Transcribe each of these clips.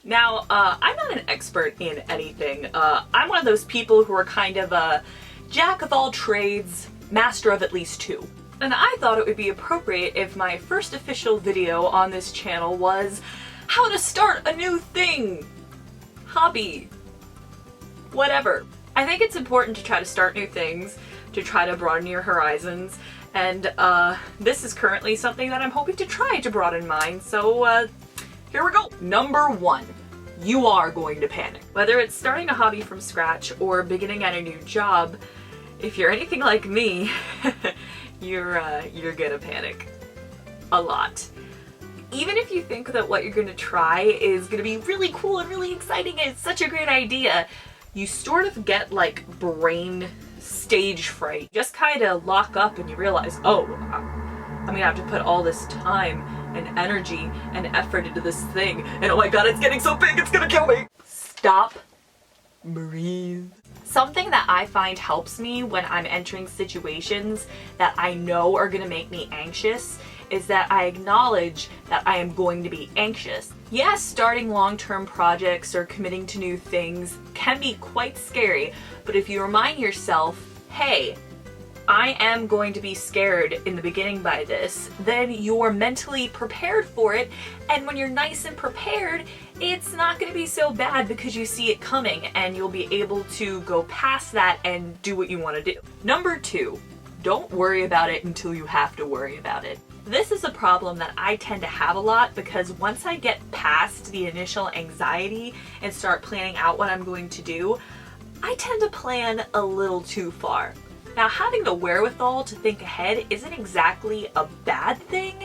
Now, I'm not an expert in anything. I'm one of those people who are kind of a jack of all trades, master of at least two. And I thought it would be appropriate if my first official video on this channel was how to start a new thing, hobby, whatever. I think it's important to try to start new things, to try to broaden your horizons, and this is currently something that I'm hoping to try to broaden mine, so here we go. Number 1, you are going to panic. Whether it's starting a hobby from scratch or beginning at a new job, if you're anything like me, you're gonna panic a lot. Even if you think that what you're gonna try is gonna be really cool and really exciting and it's such a great idea, you sort of get like brain stage fright. You just kind of lock up and you realize, oh, I'm gonna have to put all this time and energy and effort into this thing, and oh my god, it's getting so big, it's gonna kill me. Stop, breathe. Something that I find helps me when I'm entering situations that I know are gonna make me anxious is that I acknowledge that I am going to be anxious. Yes, starting long-term projects or committing to new things can be quite scary, but if you remind yourself, hey, I am going to be scared in the beginning by this, then you're mentally prepared for it, and when you're nice and prepared, it's not going to be so bad because you see it coming and you'll be able to go past that and do what you want to do. Number 2, don't worry about it until you have to worry about it. This is a problem that I tend to have a lot because once I get past the initial anxiety and start planning out what I'm going to do, I tend to plan a little too far. Now, having the wherewithal to think ahead isn't exactly a bad thing,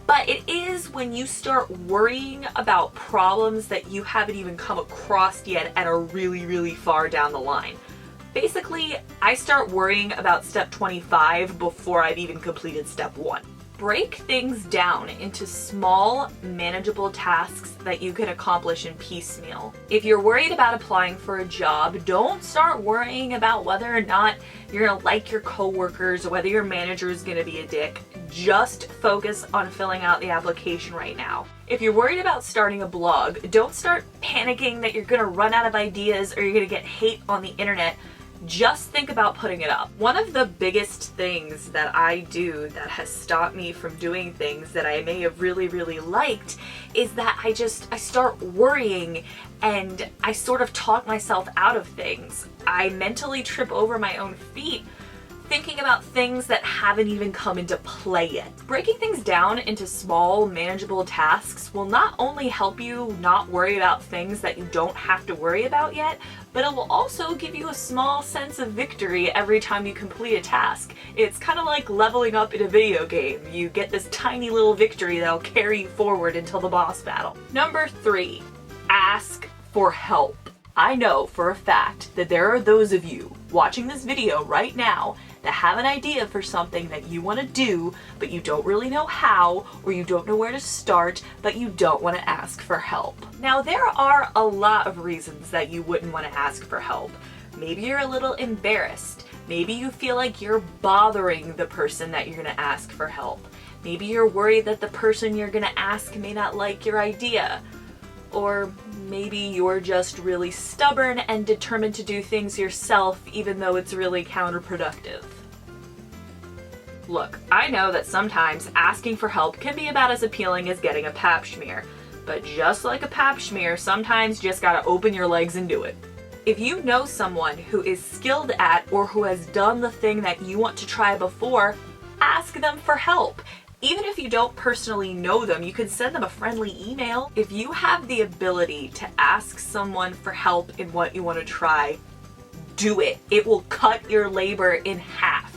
but it is when you start worrying about problems that you haven't even come across yet and are really, really far down the line. Basically, I start worrying about step 25 before I've even completed step 1. Break things down into small, manageable tasks that you can accomplish in piecemeal. If you're worried about applying for a job, don't start worrying about whether or not you're gonna like your coworkers or whether your manager is gonna be a dick. Just focus on filling out the application right now. If you're worried about starting a blog, don't start panicking that you're gonna run out of ideas or you're gonna get hate on the internet. Just think about putting it up. One of the biggest things that I do that has stopped me from doing things that I may have really, really liked is that I start worrying and I sort of talk myself out of things. I mentally trip over my own feet thinking about things that haven't even come into play yet. Breaking things down into small, manageable tasks will not only help you not worry about things that you don't have to worry about yet, but it will also give you a small sense of victory every time you complete a task. It's kind of like leveling up in a video game. You get this tiny little victory that'll carry you forward until the boss battle. Number 3, ask for help. I know for a fact that there are those of you watching this video right now that have an idea for something that you want to do, but you don't really know how, or you don't know where to start, but you don't want to ask for help. Now, there are a lot of reasons that you wouldn't want to ask for help. Maybe you're a little embarrassed. Maybe you feel like you're bothering the person that you're going to ask for help. Maybe you're worried that the person you're going to ask may not like your idea. Or maybe you're just really stubborn and determined to do things yourself even though it's really counterproductive. Look, I know that sometimes asking for help can be about as appealing as getting a pap smear, but just like a pap smear, sometimes you just gotta open your legs and do it. If you know someone who is skilled at or who has done the thing that you want to try before, ask them for help. Even if you don't personally know them, you can send them a friendly email. If you have the ability to ask someone for help in what you want to try, do it. It will cut your labor in half.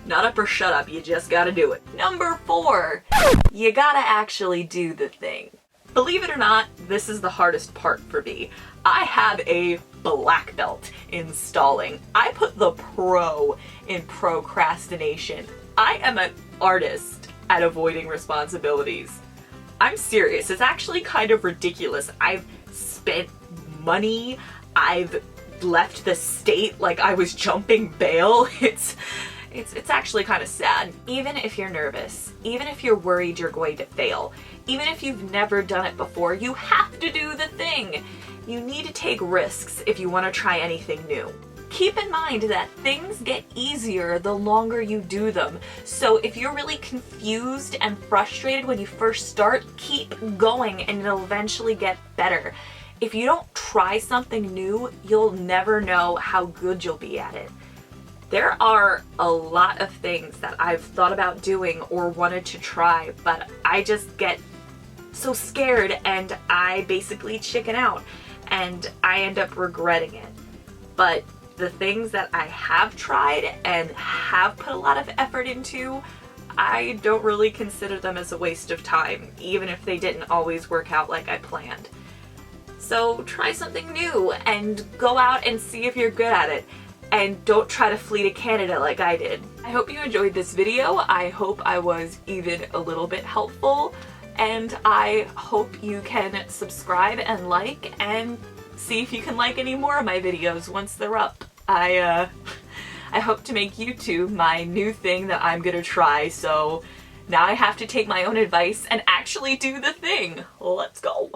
Not up or shut up, you just gotta do it. Number 4, you gotta actually do the thing. Believe it or not, this is the hardest part for me. I have a black belt in stalling. I put the pro in procrastination. I am an artist at avoiding responsibilities. I'm serious, it's actually kind of ridiculous. I've spent money, I've left the state like I was jumping bail. It's actually kind of sad. Even if you're nervous, even if you're worried you're going to fail, even if you've never done it before, you have to do the thing. You need to take risks if you want to try anything new. Keep in mind that things get easier the longer you do them. So if you're really confused and frustrated when you first start, keep going and it'll eventually get better. If you don't try something new, you'll never know how good you'll be at it. There are a lot of things that I've thought about doing or wanted to try, but I just get so scared and I basically chicken out and I end up regretting it. But the things that I have tried and have put a lot of effort into, I don't really consider them as a waste of time, even if they didn't always work out like I planned. So try something new and go out and see if you're good at it. And don't try to flee to Canada like I did. I hope you enjoyed this video. I hope I was even a little bit helpful. And I hope you can subscribe and like and see if you can like any more of my videos once they're up. I hope to make YouTube my new thing that I'm gonna try, so now I have to take my own advice and actually do the thing. Let's go.